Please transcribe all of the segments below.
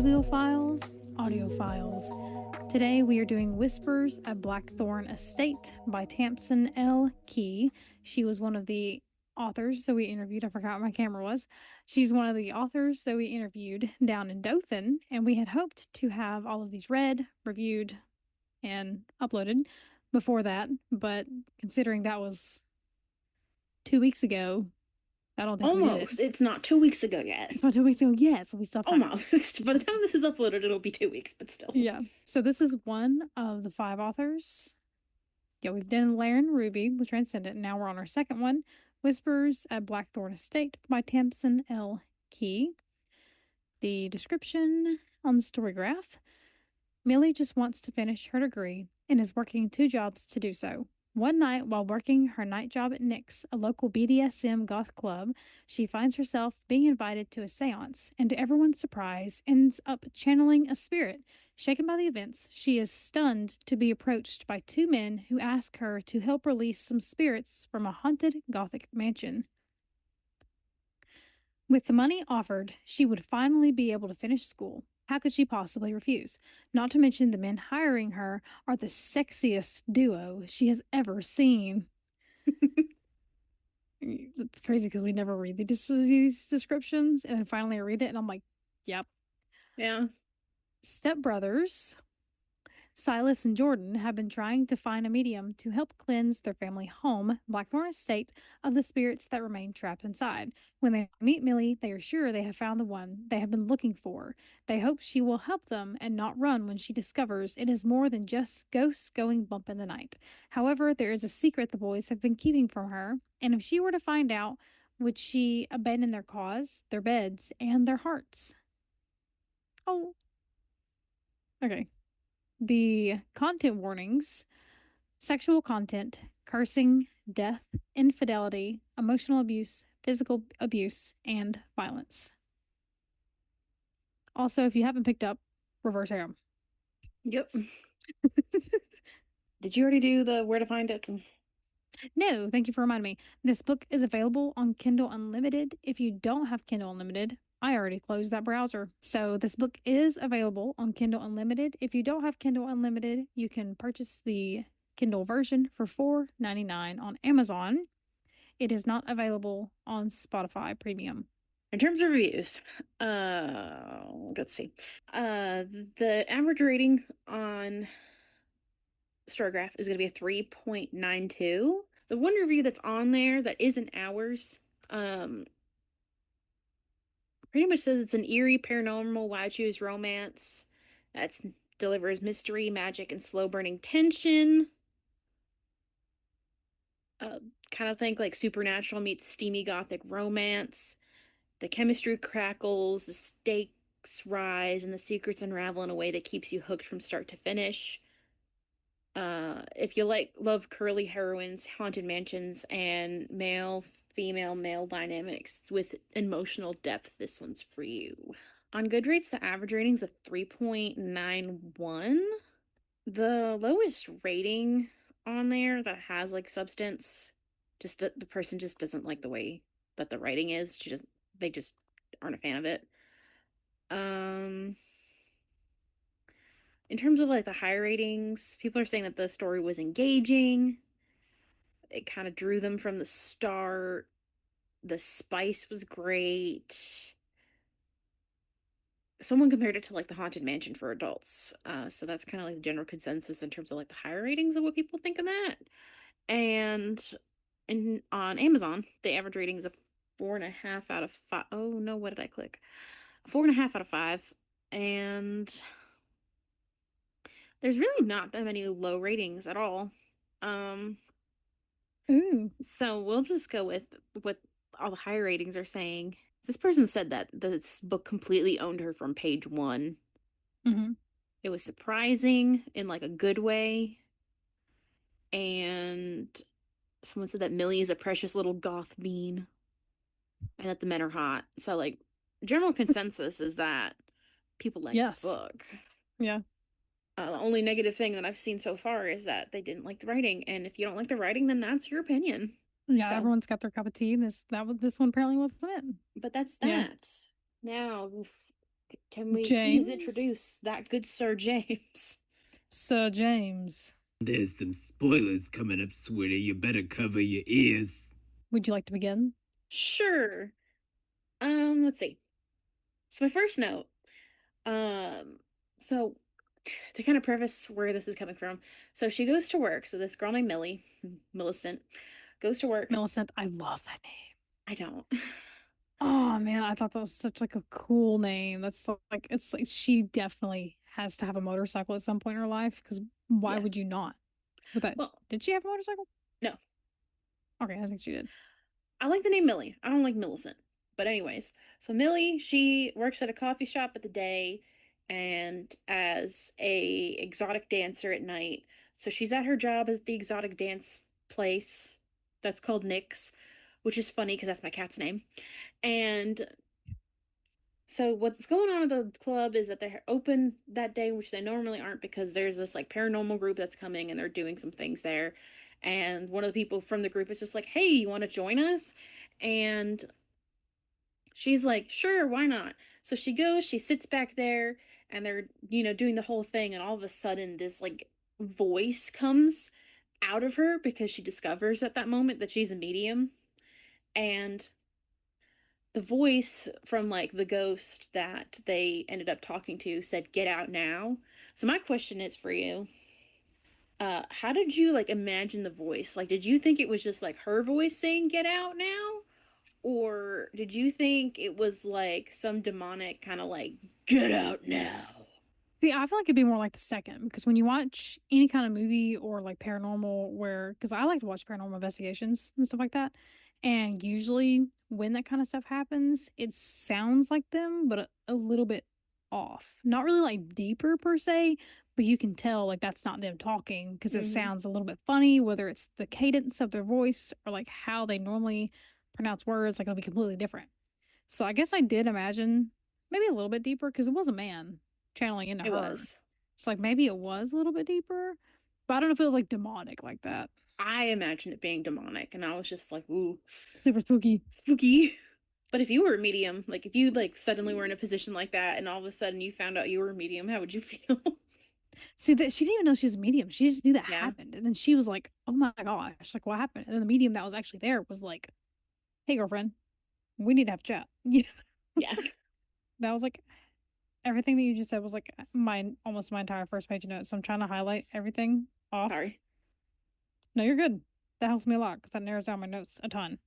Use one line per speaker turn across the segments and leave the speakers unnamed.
Audiophiles. Today we are doing Whispers at Blackthorne Estate by Tamsyn Key. She was one of the authors that we interviewed. I forgot my camera was. She's one of the authors that we interviewed down in Dothan, and we had hoped to have all of these read, reviewed, and uploaded before that, but considering that was 2 weeks ago, I don't think we did
Almost.
it.
It's not 2 weeks ago yet.
It's not 2 weeks ago yet, so we still have time.
Almost. By the time this is uploaded, it'll be 2 weeks, but still.
Yeah. So this is one of the 5 authors. Yeah, we've done Laren Ruby with Transcendent, and now we're on our second one, Whispers at Blackthorne Estate by Tamsyn Key. The description on the story graph. Millie just wants to finish her degree and is working 2 jobs to do so. One night, while working her night job at Nick's, a local BDSM goth club, she finds herself being invited to a seance, and to everyone's surprise, ends up channeling a spirit. Shaken by the events, she is stunned to be approached by 2 men who ask her to help release some spirits from a haunted gothic mansion. With the money offered, she would finally be able to finish school. How could she possibly refuse? Not to mention the men hiring her are the sexiest duo she has ever seen. It's crazy because we never read these descriptions, and then finally I read it and I'm like, yep.
Yeah.
Stepbrothers Silas and Jordan have been trying to find a medium to help cleanse their family home, Blackthorne Estate, of the spirits that remain trapped inside. When they meet Millie, they are sure they have found the one they have been looking for. They hope she will help them and not run when she discovers it is more than just ghosts going bump in the night. However, there is a secret the boys have been keeping from her, and if she were to find out, would she abandon their cause, their beds, and their hearts? Oh. Okay. The content warnings: sexual content, cursing, death, infidelity, emotional abuse, physical abuse, and violence. Also, if you haven't picked up, reverse harem.
Yep. Did you already do the where to find it?
No, thank you for reminding me. This book is available on Kindle Unlimited. If you don't have Kindle Unlimited, I already closed that browser. So this book is available on Kindle Unlimited. If you don't have Kindle Unlimited, you can purchase the Kindle version for $4.99 on Amazon. It is not available on Spotify Premium.
In terms of reviews, let's see. The average rating on Storygraph is going to be a 3.92. The one review that's on there that isn't ours, pretty much says it's an eerie paranormal why choose romance that delivers mystery, magic, and slow burning tension. Kind of think like supernatural meets steamy gothic romance. The chemistry crackles, the stakes rise, and the secrets unravel in a way that keeps you hooked from start to finish. If you love curly heroines, haunted mansions, and male dynamics with emotional depth, this one's for you. On Goodreads, the average rating's a 3.91. The lowest rating on there that has like substance, just the person just doesn't like the way that the writing is. They just aren't a fan of it. In terms of like the high ratings, people are saying that the story was engaging. It kind of drew them from the start. The spice was great. Someone compared it to like the Haunted Mansion for adults. So that's kind of like the general consensus in terms of like the higher ratings of what people think of that. And on Amazon, the average rating is a 4.5 out of 5. Oh no, what did I click? 4.5 out of 5. And there's really not that many low ratings at all.
Ooh.
So we'll just go with what all the high ratings are saying. This person said that this book completely owned her from page 1.
Mm-hmm.
It was surprising in like a good way. And someone said that Millie is a precious little goth bean and that the men are hot. So like general consensus is that people like this
Yes.
book.
Yeah.
The only negative thing that I've seen so far is that they didn't like the writing, and if you don't like the writing, then that's your opinion.
Yeah,
So,
everyone's got their cup of tea. This one apparently wasn't it.
but that's
Yeah.
that. Now, Can we please
James?
introduce that good Sir James?
Sir James.
There's some spoilers coming up, sweetie. You better cover your ears.
Would you like to begin?
Sure. Let's see. So my first note. Um, so to kind of preface where this is coming from, so she goes to work. So this girl named Millicent, goes to work.
Millicent. I love that name.
I don't.
Oh man, I thought that was such like a cool name. That's like it's like she definitely has to have a motorcycle at some point in her life because why
Yeah.
would you not? With that,
Well,
did she have a motorcycle?
no.
Okay, I think she did.
I like the name Millie. I don't like Millicent. But anyways, so Millie, she works at a coffee shop at the day and as a exotic dancer at night. So she's at her job as the exotic dance place that's called Nick's, which is funny because that's my cat's name. And so what's going on at the club is that they're open that day, which they normally aren't because there's this like paranormal group that's coming and they're doing some things there. And one of the people from the group is just like, "Hey, you want to join us?" And she's like, "Sure, why not?" So she goes, she sits back there, and they're, doing the whole thing, and all of a sudden this like voice comes out of her because she discovers at that moment that she's a medium. And the voice from like the ghost that they ended up talking to said, "Get out now." So my question is for you, how did you like imagine the voice? Like, did you think it was just like her voice saying "Get out now"? Or did you think it was like some demonic kind of like "Get out now"?
See, I feel like it'd be more like the second because when you watch any kind of movie or like paranormal, where because I like to watch paranormal investigations and stuff like that, and usually when that kind of stuff happens, it sounds like them, but a little bit off. Not really like deeper per se, but you can tell like that's not them talking because it
Mm-hmm.
sounds a little bit funny, whether it's the cadence of their voice or like how they normally pronounce words, like it'll be completely different. So I guess I did imagine maybe a little bit deeper because it was a man channeling into
It
her.
was.
So like maybe it was a little bit deeper, but I don't know if it was like demonic like that.
I imagined it being demonic, and I was just like, "Ooh,
Super spooky.
spooky." But if you were a medium, like if you like suddenly were in a
See,
position like that, and all of a sudden you found out you were a medium, how would you feel?
see that she didn't even know she was a medium. She just knew that
Yeah,
happened, and then she was like, "Oh my gosh, like what happened?" And then the medium that was actually there was like, "Hey girlfriend, we need to have a chat." You know,
yeah.
that was like everything that you just said was like my almost my entire first page of notes. So I'm trying to highlight everything off.
Sorry.
No, you're good. That helps me a lot because that narrows down my notes a ton.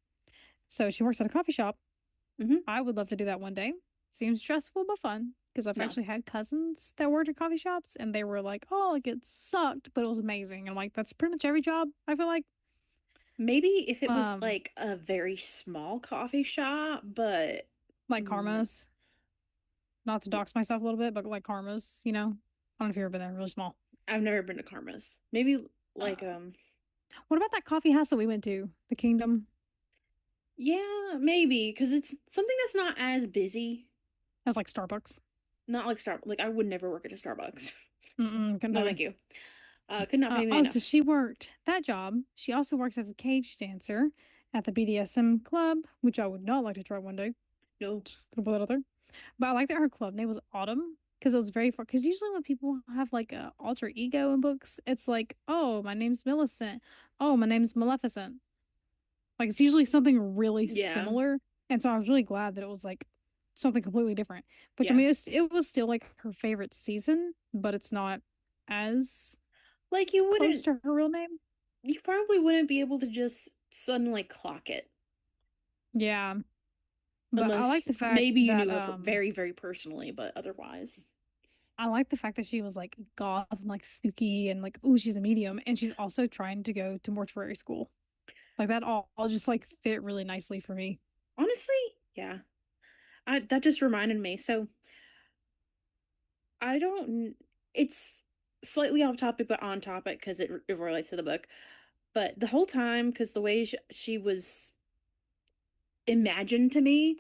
So she works at a coffee shop.
Mm-hmm.
I would love to do that one day. Seems stressful but fun because I've
No,
actually had cousins that worked at coffee shops and they were like, "Oh, like it sucked, but it was amazing." And I'm like, that's pretty much every job. I feel like,
maybe if it was
um,
like a very small coffee shop, but
like
no,
Karma's. Not to dox myself a little bit, but like Karma's. I don't know if you've ever been there. Really small.
I've never been to Karma's. Maybe like
Uh, what about that coffee house that we went to, the Kingdom?
yeah, maybe because it's something that's not as busy.
That's like Starbucks.
Not like Starbucks. Like I would never work at a Starbucks.
Mm-mm, couldn't
No,
do
thank
me.
you. Could not pay me
So
enough.
she worked that job. She also works as a cage dancer at the BDSM club, which I would not like to try one day.
No.
Gonna put that out there. But I like that her club name was Autumn because it was very far. Because usually when people have like a alter ego in books, it's like, oh, my name's Millicent. Oh, my name's Maleficent. Like it's usually something really
Yeah.
similar. And so I was really glad that it was like something completely different. Which I
Yeah.
mean, it was still like her favorite season, but it's not as
Like you
close
wouldn't
to her real name.
you probably wouldn't be able to just suddenly clock it
Yeah. But I like
unless
the fact
maybe you
that
knew her very, very personally, but otherwise.
I like the fact that she was like goth and like spooky and like, oh, she's a medium and she's also trying to go to mortuary school. Like that all just like fit really nicely for me.
Honestly, yeah. I that just reminded me. So I don't it's slightly off topic but on topic because it relates to the book. But the whole time, because the way she was imagined to me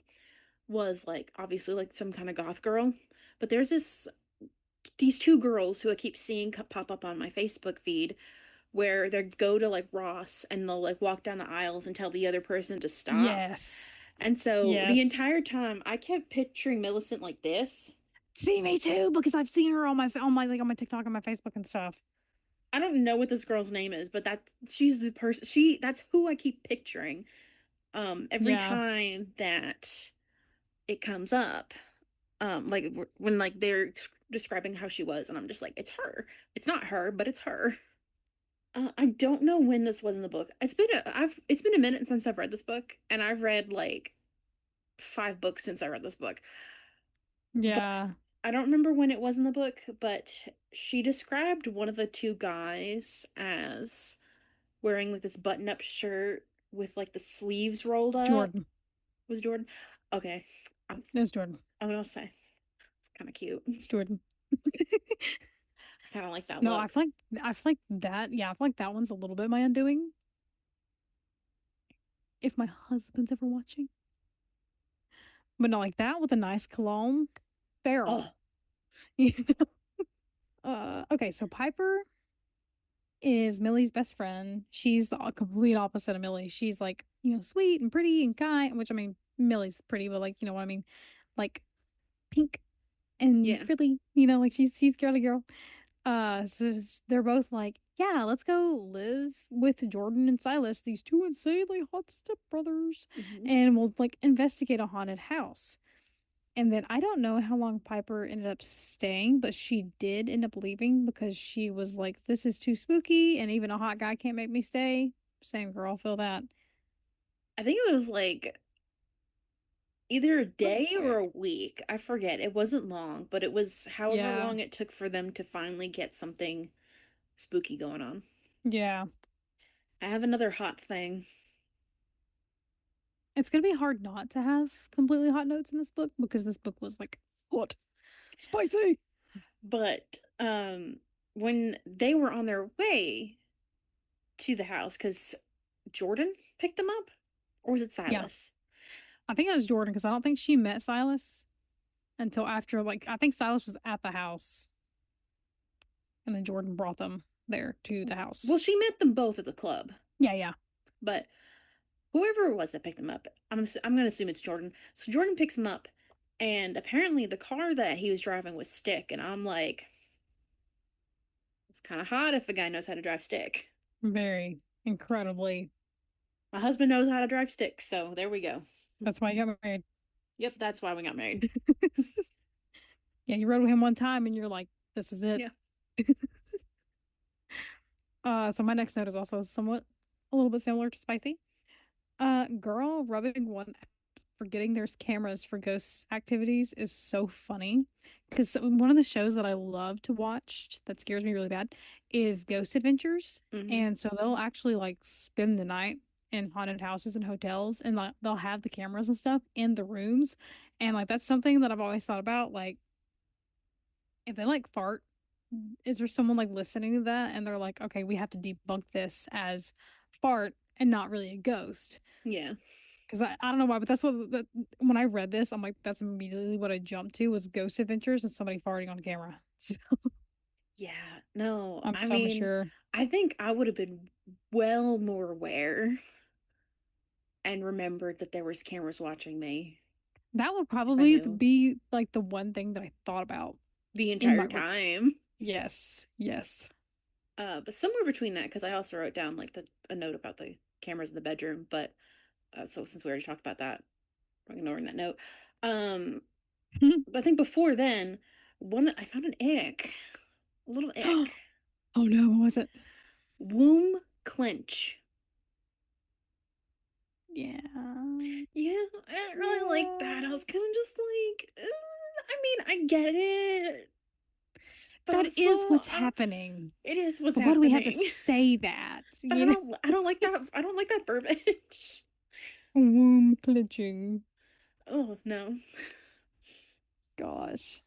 was like obviously like some kind of goth girl. But there's these two girls who I keep seeing pop up on my Facebook feed where they go to like Ross and they'll like walk down the aisles and tell the other person to stop.
Yes.
And so the
Yes.
entire time I kept picturing Millicent like this.
See, me too, because I've seen her on my TikTok and my Facebook and stuff.
I don't know what this girl's name is, but she's the person that's who I keep picturing. Every
Yeah,
time that it comes up, like when like they're describing how she was, and I'm just like, it's her. It's not her, but it's her. I don't know when this was in the book. It's been a minute since I've read this book, and I've read like 5 books since I read this book. But
yeah,
I don't remember when it was in the book, but she described one of the two guys as wearing like this button-up shirt with like the sleeves rolled up.
Jordan.
Was Jordan? Okay. I'm,
There's Jordan.
I'm gonna say it's kind of cute.
It's Jordan.
I kind of like that
No,
look.
I feel like that. Yeah, I feel like that one's a little bit my undoing. If my husband's ever watching, but not like that with a nice cologne. Feral.
Oh,
You know? Okay, so Piper is Millie's best friend. She's the complete opposite of Millie. She's like, sweet and pretty and kind, which I mean, Millie's pretty, but like, you know what I mean? Like pink and
yeah.
really, like she's girly girl. So they're both like, yeah, let's go live with Jordan and Silas, these two insanely hot stepbrothers,
Hmm.
and we'll like investigate a haunted house. And then I don't know how long Piper ended up staying, but she did end up leaving because she was like, this is too spooky, and even a hot guy can't make me stay. Same girl, feel that.
I think it was like either a
Really
day or
quick.
a week. I forget. It wasn't long, but it was however
Yeah.
long it took for them to finally get something spooky going on.
Yeah.
I have another hot thing,
It's gonna be hard not to have completely hot notes in this book because this book was like hot, spicy.
but when they were on their way to the house, because Jordan picked them up, or was it
Yeah.
Silas?
I think it was Jordan because I don't think she met Silas until after, like, I think Silas was at the house and then Jordan brought them there to the house.
Well, she met them both at the club,
Yeah, yeah.
but whoever it was that picked them up, I'm gonna assume it's Jordan. So Jordan picks him up, and apparently the car that he was driving was stick, and I'm like, it's kind of hot if a guy knows how to drive stick.
Very incredibly.
My husband knows how to drive stick, so there we go.
That's why you got married.
Yep, that's why we got married.
Yeah, you rode with him one time and you're like, this is it.
Yeah.
So my next note is also somewhat a little bit similar to spicy. Girl rubbing one out, forgetting there's cameras for ghost activities is so funny. Because one of the shows that I love to watch that scares me really bad is Ghost Adventures.
Hmm.
And so they'll actually like spend the night in haunted houses and hotels and like they'll have the cameras and stuff in the rooms. And like that's something that I've always thought about. Like if they like fart, is there someone like listening to that and they're like, okay, we have to debunk this as fart and not really a ghost?
Yeah.
Because I don't know why, but that's when I read this, I'm like, that's immediately what I jumped to was Ghost Adventures and somebody farting on camera. So
Yeah. No,
I'm
I
so
mean,
mature.
I think I would have been well more aware and remembered that there was cameras watching me
That would
if I
probably
knew
be like the one thing that I thought about
the
in
entire
my book.
time.
Yes, yes.
But somewhere between that, because I also wrote down like a note about the cameras in the bedroom, but so since we already talked about that, I'm ignoring that note. Um, but I think before then, one I found an ick, a little ick.
Oh no, what was it?
Womb clench.
Yeah,
Yeah, I didn't really like that. I
yeah.
was kind of just like, I mean, I get it, but I'm
That is
still,
what's happening.
it is what's
But why do we have to
happening.
say that?
But
You know,
I don't like that. I don't like that verbiage.
womb clenching.
Oh no.
Gosh.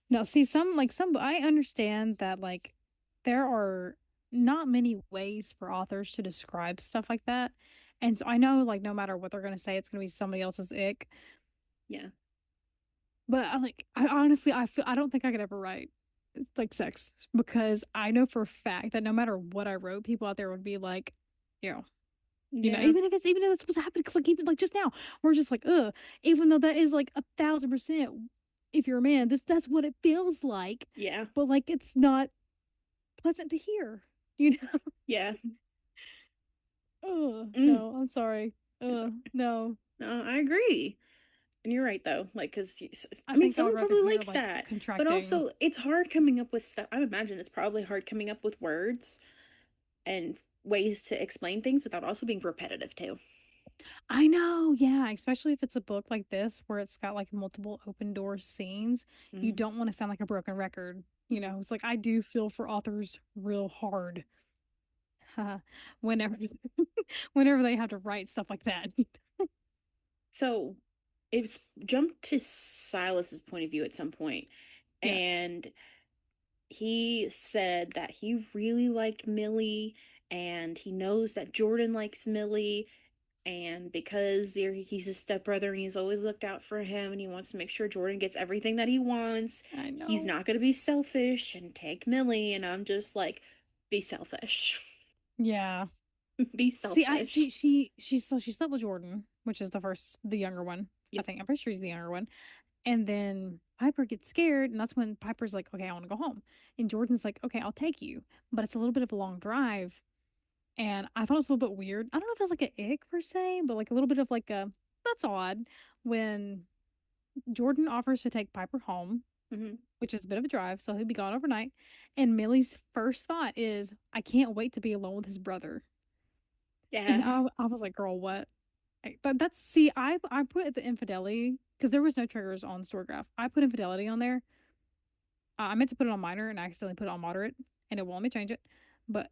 No, see, I understand that like there are not many ways for authors to describe stuff like that. And so I know like no matter what they're gonna say, it's gonna be somebody else's ick.
Yeah.
But I honestly I don't think I could ever write like sex because I know for a fact that no matter what I wrote, people out there would be like, you know,
Yeah.
even if it's supposed to happen, because like even like just now, we're just like, ugh, even though that is like 1,000% if you're a man, that's what it feels like.
Yeah.
But like it's not pleasant to hear. You know?
Yeah.
Oh,
Mm.
no, I'm sorry. No.
No, I agree. And you're right though, like, because
I
I mean,
think I would
someone
rather
probably
hear
likes
like
that, but
contracting.
also it's hard coming up with stuff. I imagine it's probably hard coming up with words and ways to explain things without also being repetitive too.
I know, yeah, especially if it's a book like this where it's got like multiple open door scenes. You
Mm-hmm.
don't want to sound like a broken record. You
Mm-hmm.
know, it's like I do feel for authors real hard whenever whenever they have to write stuff like that.
So it's jumped to Silas's point of view at some point,
Yes,
and he said that he really liked Millie, and he knows that Jordan likes Millie, and because he's his stepbrother and he's always looked out for him and he wants to make sure Jordan gets everything that he wants,
I
he's
know.
not going to be selfish and take Millie. And I'm just like, be selfish.
Yeah.
Be
See, I see
selfish.
she slept with Jordan, which is the younger one. I
Yep.
think I'm pretty sure he's the younger one. And then Piper gets scared, and that's when Piper's like, "Okay, I want to go home." And Jordan's like, "Okay, I'll take you, but it's a little bit of a long drive." And I thought it was a little bit weird. I don't know if it was like an ick per se, but like a little bit of like a that's odd when Jordan offers to take Piper home,
Hmm.
which is a bit of a drive, so he'll be gone overnight. And Millie's first thought is, "I can't wait to be alone with his brother." And
Yeah.
I was like, "Girl, what?" That's see, I put the infidelity because there was no triggers on Storegraph. I put infidelity on there. I meant to put it on minor and I accidentally put it on moderate, and it won't let me change it. But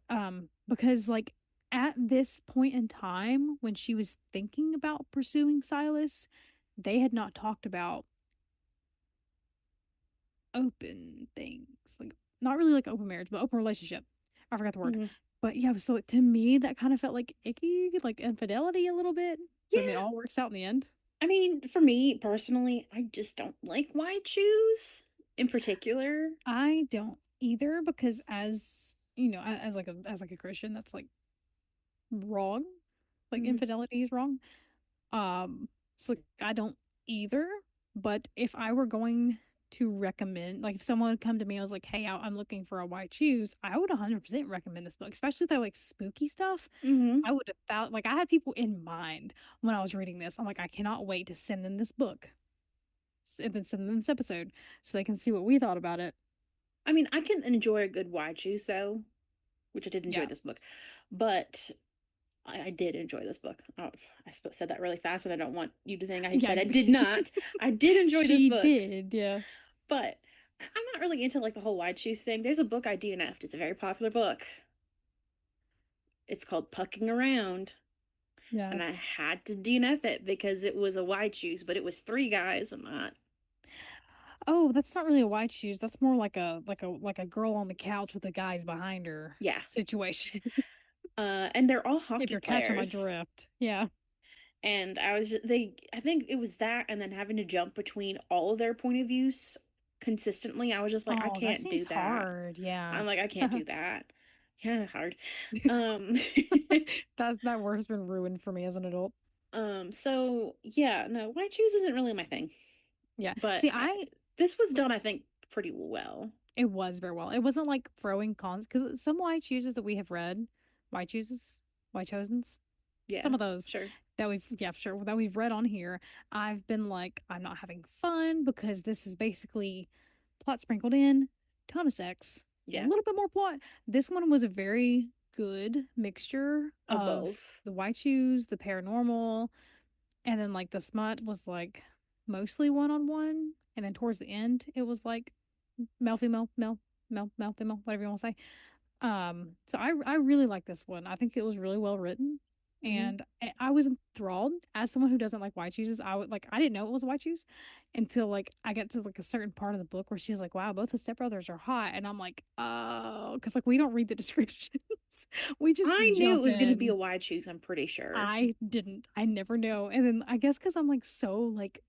because like at this point in time when she was thinking about pursuing Silas, they had not talked about open things, like not really like open marriage, but open relationship. I forgot the word.
Hmm.
But yeah, so like, to me that kind of felt like icky, like infidelity a little bit. But I mean, it
Yeah.
all works out in the end.
I mean, for me personally, I just don't like wide shoes in particular.
I don't either because as you know, as like a Christian, that's like wrong. Like
Hmm.
infidelity is wrong. So like I don't either. But if I were going to recommend, like if someone would come to me, I was like, "Hey, I'm looking for a white shoes," I would 100% recommend this book, especially if they like spooky stuff.
Hmm.
I would have thought like I had people in mind when I was reading this. I'm like, I cannot wait to send them this book and then send them this episode so they can see what we thought about it.
I mean, I can enjoy a good wide shoes though, which I did enjoy
Yeah,
this book, but I did enjoy this book. Oh, said that really fast, and I don't want you to think I
yeah.
said I did not. I did enjoy this
She
book,
did, yeah.
but I'm not really into like the whole wide shoes thing. There's a book I DNF'd. It's a very popular book. It's called Pucking Around,
Yeah.
and I had to DNF it because it was a wide shoes, but it was three guys. I'm not.
Oh, that's not really a white shoes. That's more like a girl on the couch with the guys behind her
Yeah.
situation.
And they're all
If
hockey
you're catching my
players.
drift. Yeah.
And I think it was that and then having to jump between all of their point of views consistently. I was just like, I
Oh, that
can't do
seems
that.
hard. Yeah.
I'm like, I can't do that. Yeah, hard. Um
That word has been ruined for me as an adult.
so yeah, no, white shoes isn't really my thing.
Yeah.
But
See, I
this was done, I think, pretty well.
it was very well. It wasn't like throwing cons because some white chooses that we have read, white chooses, white chosens, some
Yeah,
of those
sure.
that we've yeah sure that we've read on here, I've been like I'm not having fun because this is basically plot sprinkled in, ton of sex, a
Yeah,
little bit more plot. This one was a very good mixture
of
of
both.
the white shoes, the paranormal, and then like the smut was like mostly one on one, and then towards the end it was like male female male female whatever you want to say. So I really like this one. I think it was really well written,
Hmm.
and I was enthralled. As someone who doesn't like white shoes, I would like I didn't know it was white shoes until like I get to like a certain part of the book where she's like, "Wow, both the stepbrothers are hot," and I'm like, "Oh," because like we don't read the descriptions, we just
I knew it
jump
was going to be a
in.
wide shoes, I'm pretty sure.
I didn't. I never know. And then I guess because I'm like so like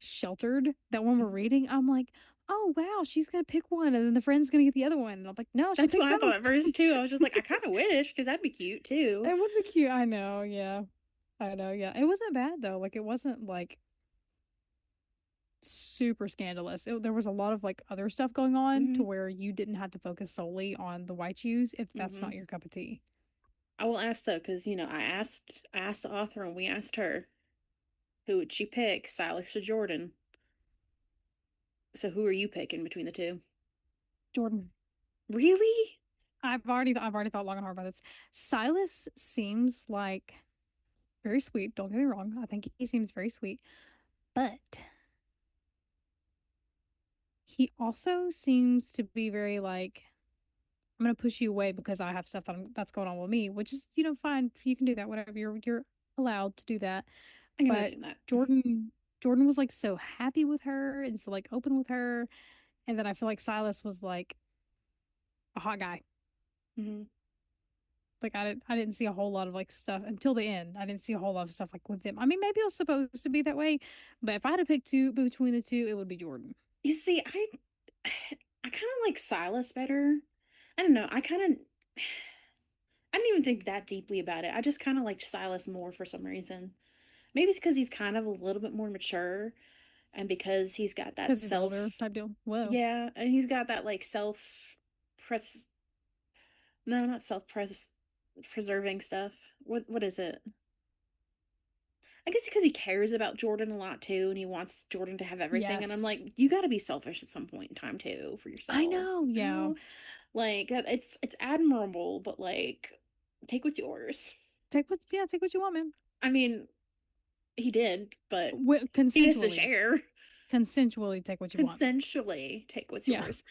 sheltered that when we're
Mhm.
reading, I'm like, oh wow, she's gonna pick one, and then the friend's gonna get the other one. And I'm like, no, she
That's what
picked
I thought
both.
at first too. I was just like, I kind of wish because that'd be cute too.
It would be cute. I know. Yeah, I know. Yeah, it wasn't bad though. Like it wasn't like super scandalous. There was a lot of like other stuff going on to
Mm-hmm.
where you didn't have to focus solely on the white shoes if that's
Mm-hmm.
not your cup of tea.
I will ask though, because I asked the author and we asked her who would she pick, Silas or Jordan. So who are you picking between the two?
Jordan,
Really?
I've already thought long and hard about this. Silas seems like very sweet. Don't get me wrong. I think he seems very sweet, but he also seems to be very like, I'm gonna push you away because I have stuff that's going on with me, which is, fine. You can do that, whatever. You're allowed to do that.
I can
But
understand that.
Jordan was like so happy with her and so like open with her. And then I feel like Silas was like a hot guy.
Hmm.
Like I didn't see a whole lot of like stuff until the end. I didn't see a whole lot of stuff like with them. I mean, maybe it was supposed to be that way, but if I had to pick two between the two, it would be Jordan.
You see, I kind of like Silas better. I don't know. I didn't even think that deeply about it. I just kind of liked Silas more for some reason. Maybe it's because he's kind of a little bit more mature and because he's got that
Because he's older
self,
type deal. Whoa.
yeah, and he's got that like self press, no, not self press preserving stuff. What is it? I guess because he cares about Jordan a lot too, and he wants Jordan to have everything. And I'm like,
Yes.
you got to be selfish at some point in time too for
I
yourself,
know.
you
Yeah.
know? Like it's admirable, but like take what's yours.
Take what you want, man.
I mean, he did, but he needs to
Consensually.
share.
Consensually take what you want.
Consensually take what's
Yeah.
yours.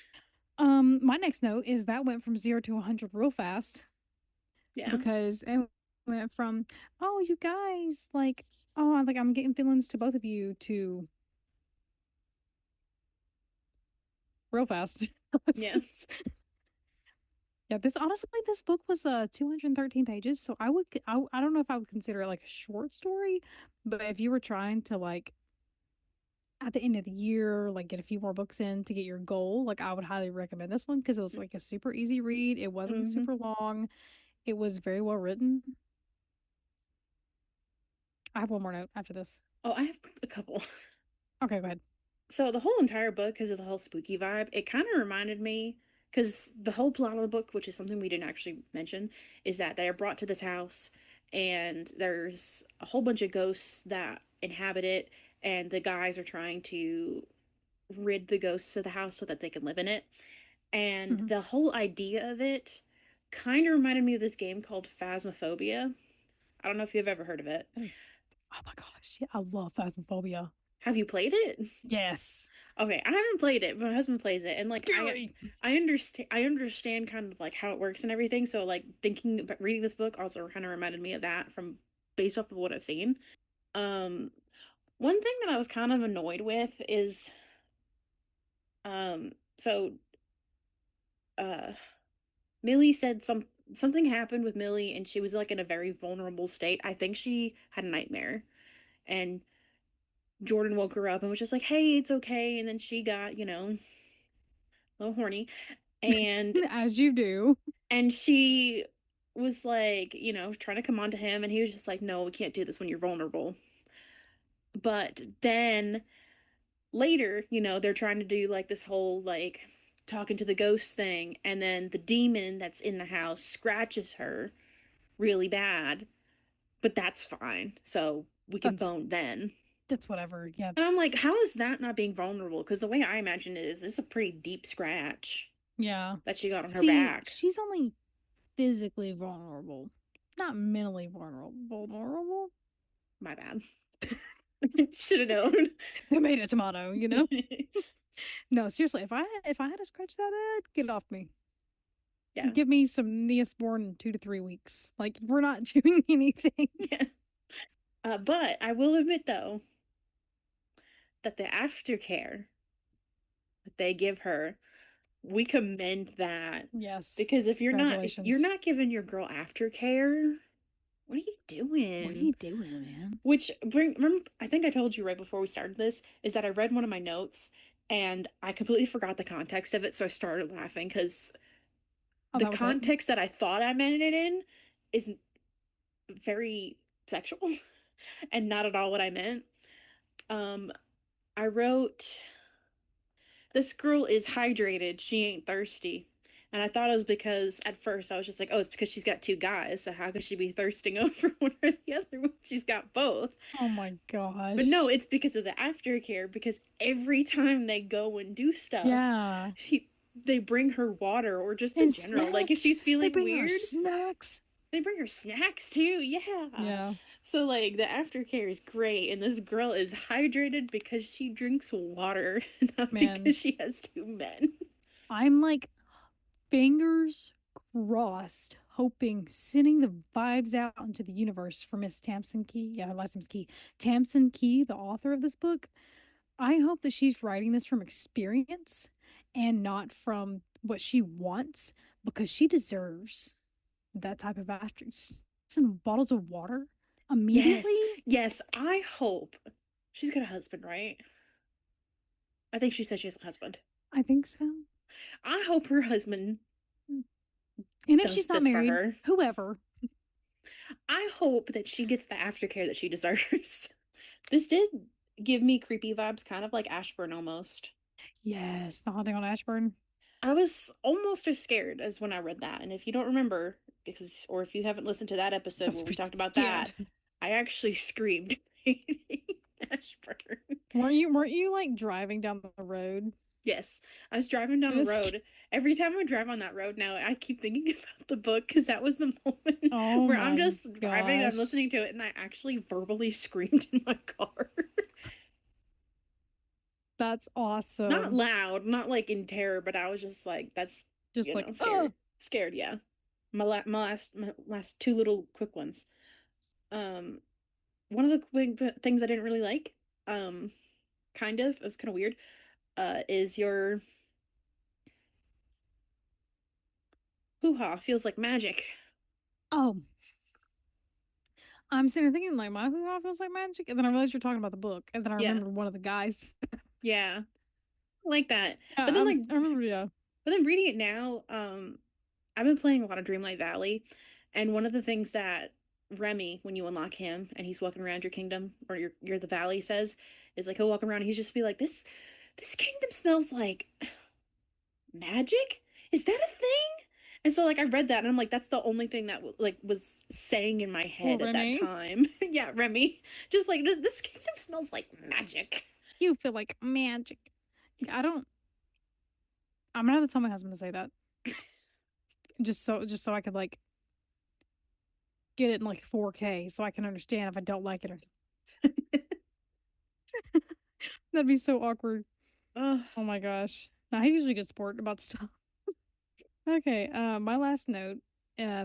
My next note is that went from 0 to 100 real fast
Yeah.
because it went from, oh, you guys, like, oh, I'm getting feelings to both of you to real fast.
Yeah.
Yeah, this book was 213 pages, so I don't know if I would consider it like a short story, but if you were trying to like at the end of the year, like get a few more books in to get your goal, like I would highly recommend this one because it was like a super easy read. It wasn't
Mm-hmm.
super long. It was very well written. I have one more note after this.
Oh, I have a couple.
Okay, go ahead.
So the whole entire book, because of the whole spooky vibe, it kind of reminded me, because the whole plot of the book, which is something we didn't actually mention, is that they are brought to this house, and there's a whole bunch of ghosts that inhabit it, and the guys are trying to rid the ghosts of the house so that they can live in it. And
Mhm.
the whole idea of it kind of reminded me of this game called Phasmophobia. I don't know if you've ever heard of it.
Oh, oh my gosh, yeah, I love Phasmophobia.
Have you played it?
Yes,
Okay, I haven't played it, but my husband plays it, and like
scary.
I understand kind of like how it works and everything. So like thinking about reading this book also kind of reminded me of that from based off of what I've seen. Um, one thing that I was kind of annoyed with is so uh Millie said something happened with Millie and she was like in a very vulnerable state. I think she had a nightmare and Jordan woke her up and was just like, "Hey, it's okay." And then she got, a little horny and
As you do.
she was like, trying to come on to him and he was just like, "No, we can't do this when you're vulnerable." But then later, they're trying to do like this whole like talking to the ghost thing and then the demon that's in the house scratches her really bad, but that's fine. So we can
That's
bone then.
that's whatever. Yeah,
And I'm like, how is that not being vulnerable? Because the way I imagine it is, it's a pretty deep scratch
yeah.
that she got on her
See,
back.
she's only physically vulnerable, not mentally vulnerable. Vulnerable?
My bad. Should have known.
Tomato, tomato. No, seriously, if I had to scratch that bad, get it off me.
Yeah.
Give me some Neosporin in 2 to 3 weeks. Like we're not doing anything.
Yeah. But I will admit though that the aftercare that they give her, we commend that
Yes.
because if you're
Congratulations.
not giving your girl aftercare, what are you
What are
doing?
you doing, man?
Which remember, I think I told you right before we started this is that I read one of my notes and I completely forgot the context of it, so I started laughing because
Oh,
the
that was it.
context that I thought I meant it in is very sexual and not at all what I meant. Um, I wrote, this girl is hydrated, she ain't thirsty. And I thought it was because at first I was just like, oh, it's because she's got two guys, so how could she be thirsting over one or the other when she's got both?
Oh my
But no,
gosh.
it's because of the aftercare, because every time they go and do stuff,
Yeah.
they bring her water or just in
And
general. Like if
snacks.
she's
They
feeling
bring her
weird,
snacks.
they bring her snacks too. Yeah.
Yeah.
So like the aftercare is great, and this girl is hydrated because she drinks water, not
Man,
because she has two men.
I'm like fingers crossed, hoping, sending the vibes out into the universe for Miss Tamsyn Key. Yeah, her last name's Key. Tamsyn Key, the author of this book. I hope that she's writing this from experience and not from what she wants because she deserves that type of actress. Some bottles of water
Yes,
immediately.
yes, I hope. She's got a husband, right? I think she said she has a husband.
I think so.
I hope her husband
And if
does
she's not
this for
married,
her.
whoever.
I hope that she gets the aftercare that she deserves. This did give me creepy vibes, kind of like Ashburn almost.
Yes, the haunting on Ashburn.
I was almost as scared as when I read that. And if you don't remember, because or if you haven't listened to that
I
episode
was
where we talked about
scared.
that, I actually screamed hating Ashburn.
Weren't you like driving down the road?
Yes, I was driving down
It
the
was
road. Every time I drive on that road now, I keep thinking about the book because that was the moment
oh
where I'm
my
just driving and I'm
gosh.
listening to it and I actually verbally screamed in my car.
That's
Not
awesome.
loud, not like in terror, but I was just like, that's,
Just like, oh,
scared. Scared, yeah. My last two little quick ones. Um, One of the quick things I didn't really like, um, kind of, it was kind of weird, is your hoo-ha feels like magic.
oh. I'm sitting there thinking like my hoo-ha feels like magic, and then I realized you're talking about the book, and then I
Yeah,
remembered one of the guys.
yeah, I like that. But
Yeah,
then like,
I remember. Yeah.
but then reading it now, I've been playing a lot of Dreamlight Valley, and one of the things that Remy, when you unlock him and he's walking around your kingdom or your the valley says, is like he'll walk around and he's just be like, this kingdom smells like magic? Is that a thing? And so like I read that and I'm like, that's the only thing that like was saying in my
Poor
head at that
Remy.
time. Yeah, Remy. Just like this kingdom smells like magic.
You feel like magic. Yeah, I don't. I'm gonna have to tell my husband to say that, just so I could like get it in like 4K, so I can understand if I don't like it or. That'd be so awkward.
Oh,
Oh my gosh. Now he's usually a good sport about stuff. Okay, my last note.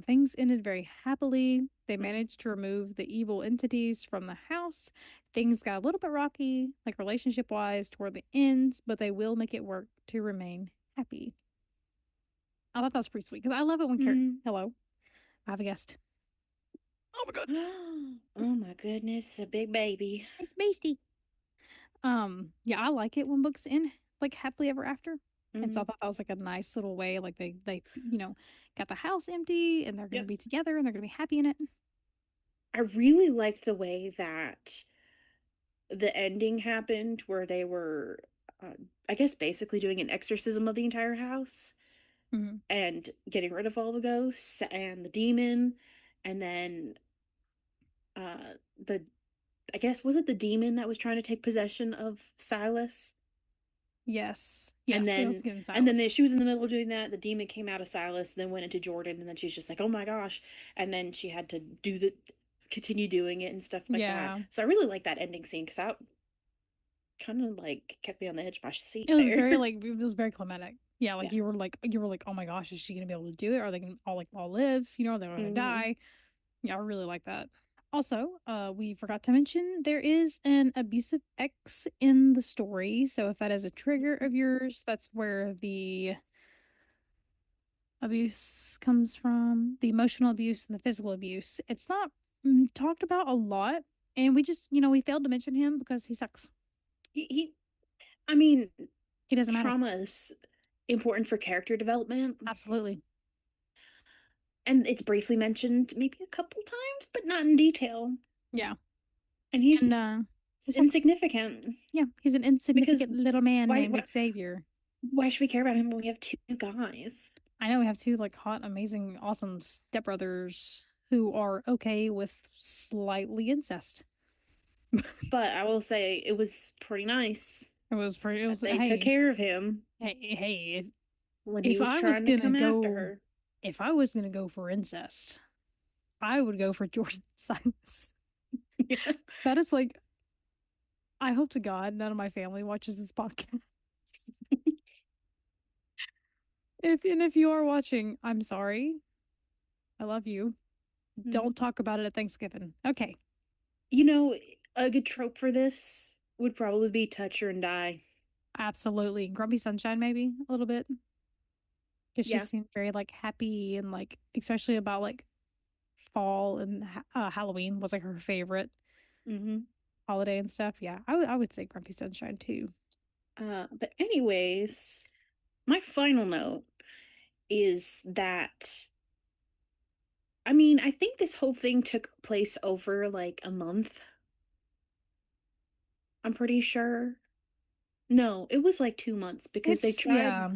Things ended very happily. They managed to remove the evil entities from the house. Things got a little bit rocky, like relationship wise, toward the end, but they will make it work to remain happy. I thought that was pretty sweet because I love it when
mm.
hello, I have a guest. Oh my god,
Oh my goodness, a big baby.
it's Beastie. Yeah, I like it when books end like happily ever after. And so I
Hmm.
thought that was like a nice little way, like they got the house empty and they're gonna
Yep.
be together and they're gonna be happy in it.
I really liked the way that the ending happened, where they were, uh, I guess, basically doing an exorcism of the entire house
Hmm.
and getting rid of all the ghosts and the demon, and then the I guess was it the demon that was trying to take possession of Silas?
Yes.
And
Yes, it was
then
getting
and then
Silas.
she was in the middle of doing that. The demon came out of Silas, then went into Jordan, and then she's just like, "Oh my gosh!" And then she had to continue doing it and stuff like that.
Yeah.
So I really like that ending scene because that kind of like kept me on the edge of my seat
It was
there.
very like it was very climatic. Yeah, like
Yeah.
you were like, oh my gosh, is she gonna be able to do it? Are they gonna all live? Are they gonna
Hmm.
die? Yeah, I really like that. Also, we forgot to mention there is an abusive ex in the story. So if that is a trigger of yours, that's where the abuse comes from, the emotional abuse and the physical abuse. It's not talked about a lot, and we just, we failed to mention him because he sucks.
He I mean,
He doesn't matter.
trauma is important for character development,
Absolutely.
and it's briefly mentioned maybe a couple times, but not in detail.
Yeah.
And
And
he's
He's like,
insignificant.
yeah, he's an
Because
insignificant little man
why,
named
why
Xavier.
why should we care about him when we have two guys?
I know we have two like hot, amazing, awesome stepbrothers who are okay with slightly incest.
But I will say it was pretty nice
It was pretty. It
that
was
they took care of him
hey.
when he
If
was
I was
trying to
gonna
come after
go,
her.
if I was gonna go for incest, I would go for Jordan Silas.
Yeah.
That is like, I hope to God none of my family watches this podcast. If you are watching, I'm sorry. I love you.
Mhm.
Don't talk about it at Thanksgiving. Okay,
You know, a good trope for this would probably be touch her and die.
absolutely. Grumpy Sunshine, maybe a little bit, because she
Yeah.
seemed very like happy and like, especially about like fall and Halloween was like her favorite
hmm
holiday and stuff. Yeah, I would say Grumpy Sunshine too.
But anyways, my final note is that I mean, I think this whole thing took place over like a month. I'm pretty sure. No, it was like 2 months because they
It's
tried.
yeah,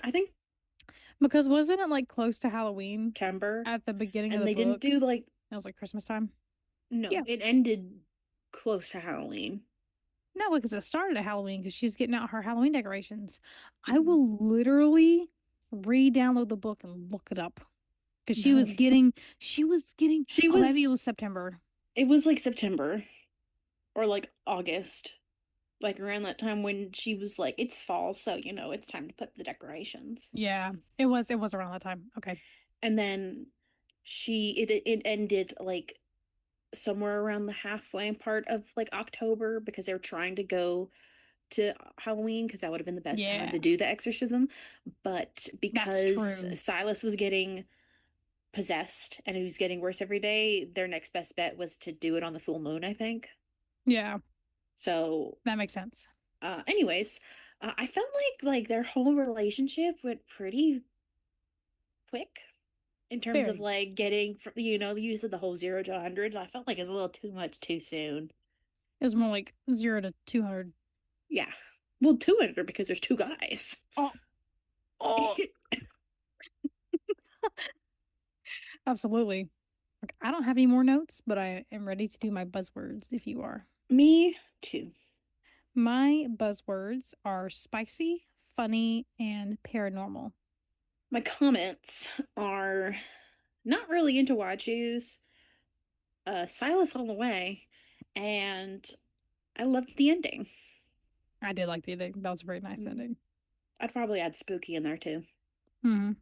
I think
because wasn't it like close to Halloween
September,
at the beginning of
and
the
they didn't
book?
do like
It was like Christmas time. Yeah.
no, it ended close to Halloween.
No, because it started at Halloween because she's getting out her Halloween decorations. I
Mhm.
will literally re-download the book and look it up because
No,
she was getting,
she
oh, maybe
was.
it was September.
It was like September or like August, like around that time when she was like, "It's fall, so it's time to put the decorations."
Yeah, it was around that time. Okay.
And then it ended like somewhere around the halfway part of like October because they were trying to go to Halloween because that would have been the best time
Yeah,
to do the exorcism. But
that's
because
true.
Silas was getting possessed and he was getting worse every day, their next best bet was to do it on the full moon, I think.
Yeah,
So,
that makes sense.
anyways, I felt like their whole relationship went pretty quick in terms of
Very.
like getting the use of the whole 0 to 100. I felt like it was a little too much too soon.
It was more like 0 to 200.
Yeah. Well, 200 because there's two guys.
Oh, oh, absolutely. Like, I don't have any more notes, but I am ready to do my buzzwords if you are.
Me too.
My buzzwords are spicy, funny, and paranormal.
My comments are not really into Wachu's, Silas all the way, and I loved the ending.
I did like the ending. That was a very nice
Mm.
ending.
I'd probably add spooky in there too.
Hmm.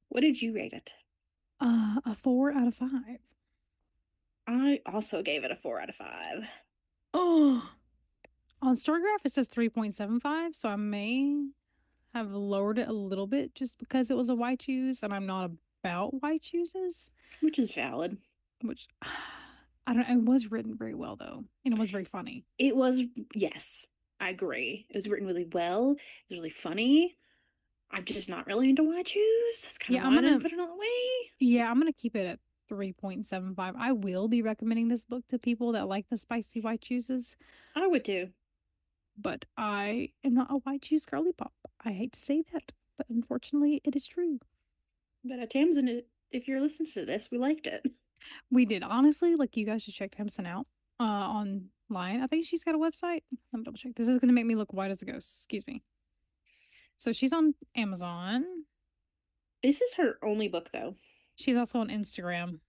What did you rate it?
A 4 out of 5.
I also gave it a 4 out of 5.
Oh, on Storygraph it says 3.75, so I may have lowered it a little bit just because it was a white choose, and I'm not about white chooses,
Which is valid.
which I don't. It was written very well though, and it was very funny.
It was, yes, I agree. It was written really well. It was really funny. I'm just not really into Wachu's. That's kind of
Yeah,
why I didn't put it all the way.
I'm gonna keep it at 3.75. I will be recommending this book to people that like the spicy white chooses,
I would too.
but I am not a white choose girly pop. I hate to say that, but unfortunately, it is true.
But Tamsyn, if you're listening to this, we liked it.
We did honestly, like you guys should check Tamsin out online. I think she's got a website. Let me double check. This is gonna make me look white as a ghost. Excuse me. So she's on Amazon.
This is her only book, though.
She's also on Instagram.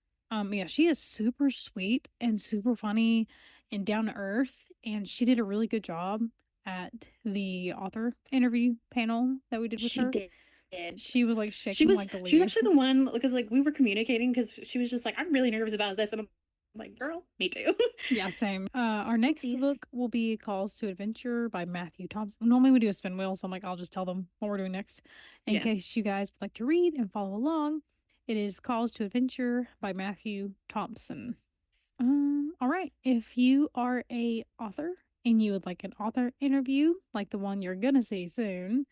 Yeah, she is super sweet and super funny and down to earth. And she did a really good job at the author interview panel that we did with
She
her.
did.
She was like
She
shaking
was
like the
she was
leaves.
actually the one because like we were communicating because she was just like, I'm really nervous about this, and I'm like, girl, me too.
Yeah, same. Our next
Oopsies.
book will be Calls to Adventure by Matthew Thompson. Normally we do a spin wheel, so I'm like, I'll just tell them what we're doing next in
Yeah.
case you guys would like to read and follow along. It is Calls to Adventure by Matthew Thompson. All right. If you are a author and you would like an author interview, like the one you're gonna see soon,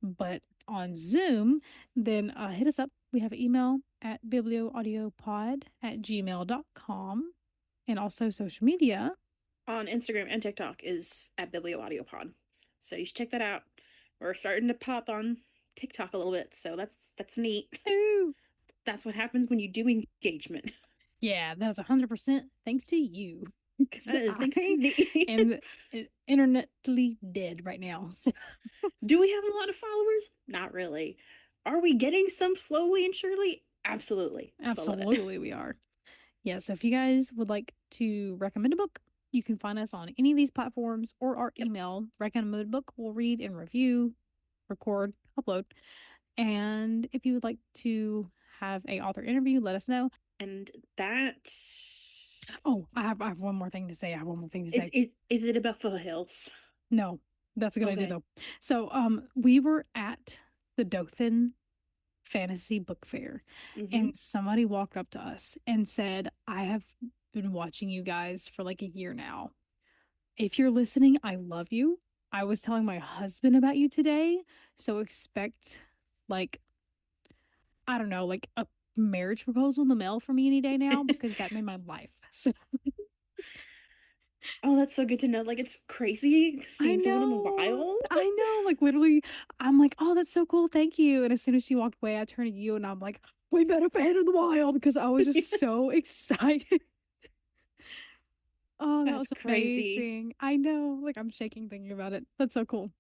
but on Zoom, then hit us up. We have an email at biblioaudiopod@gmail.com and also social media.
on Instagram and TikTok is at BiblioAudioPod. So you should check that out. We're starting to pop on TikTok a little bit, so that's neat.
Ooh.
That's what happens when you do engagement.
Yeah, that's 100% thanks to you. Because
That is thanks to
I
me.
am internetly dead right now. So.
Do we have a lot of followers? Not really. Are we getting some slowly and surely? Absolutely. So I love it.
Absolutely, we are. Yeah, so if you guys would like to recommend a book, you can find us on any of these platforms or our
Yep.
email. Recommend a book, we'll read and review, record, upload. And if you would like to have a author interview, let us know.
And that
Oh, I have one more thing to say. I have one more thing to say.
is it about foothills?
No, that's a good idea
Okay.
though. So, we were at the Dothan Fantasy Book Fair,
Mm-hmm.
and somebody walked up to us and said, "I have been watching you guys for like a year now. If you're listening, I love you. I was telling my husband about you today, so expect like I don't know, like a marriage proposal in the mail for me any day now because that made my life." So
Oh, that's so good to know. Like, it's crazy
I
seeing someone in the
know.
wild.
I know. Like literally, I'm like, oh, that's so cool. Thank you. And as soon as she walked away, I turned to you and I'm like, we met a fan in the wild because I was just so excited. Oh, that
That's
was
crazy.
amazing. I know. Like I'm shaking thinking about it. That's so cool.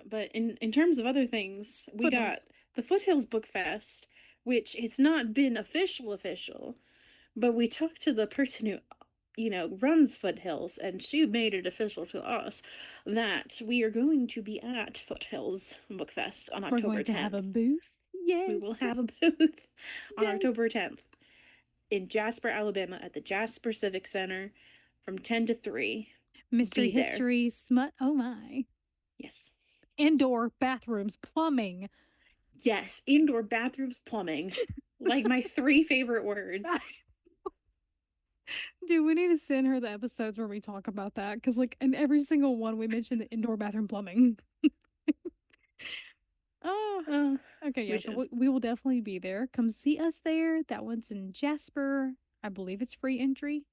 But in terms of other things, we got
Foothills.
the Foothills Book Fest, which it's not been official, but we talked to the person who, runs Foothills, and she made it official to us that we are going to be at Foothills Book Fest on
We're
October
going to have a
10th.
booth.
We will
Yes.
have a booth on
Yes.
October 10th in Jasper, Alabama at the Jasper Civic Center from 10 to 3.
Mystery
Be there.
history, smut. Oh my.
Yes.
Indoor bathrooms, plumbing.
Yes, indoor bathrooms, plumbing. Like my three favorite words.
Dude, we need to send her the episodes where we talk about that because, like, in every single one, we mention the indoor bathroom plumbing. Oh,
Uh,
okay,
we
yeah. So
should.
we will definitely be there. Come see us there. That one's in Jasper. I believe it's free entry.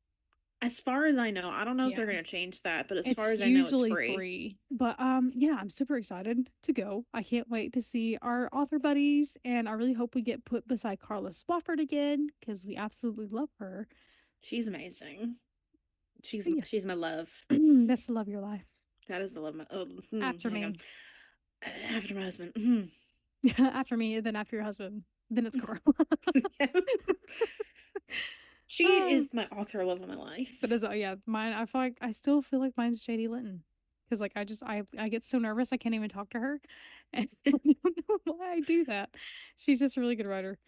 As far as I know, I don't know if they're
Yeah,
going to change that, but as far
it's
as I know, it's
usually
free.
free. But yeah, I'm super excited to go. I can't wait to see our author buddies, and I really hope we get put beside Carla Swafford again because we absolutely love her.
She's amazing. She's
But yeah,
she's my love.
that's the love of your life.
That is the love of my. Oh,
After
hang on.
me,
After my husband.
after me, then after your husband, then it's Carla.
Yeah. She
Oh,
is my author love of my life.
but as yeah, mine. I feel like I still feel like mine's JD Linton because like I get so nervous I can't even talk to her, and I don't know why I do that. She's just a really good writer.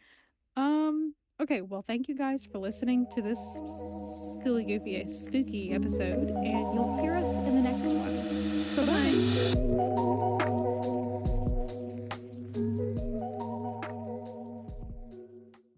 Okay, well, thank you guys for listening to this silly, goofy, spooky episode, and you'll hear us in the next one. Bye bye.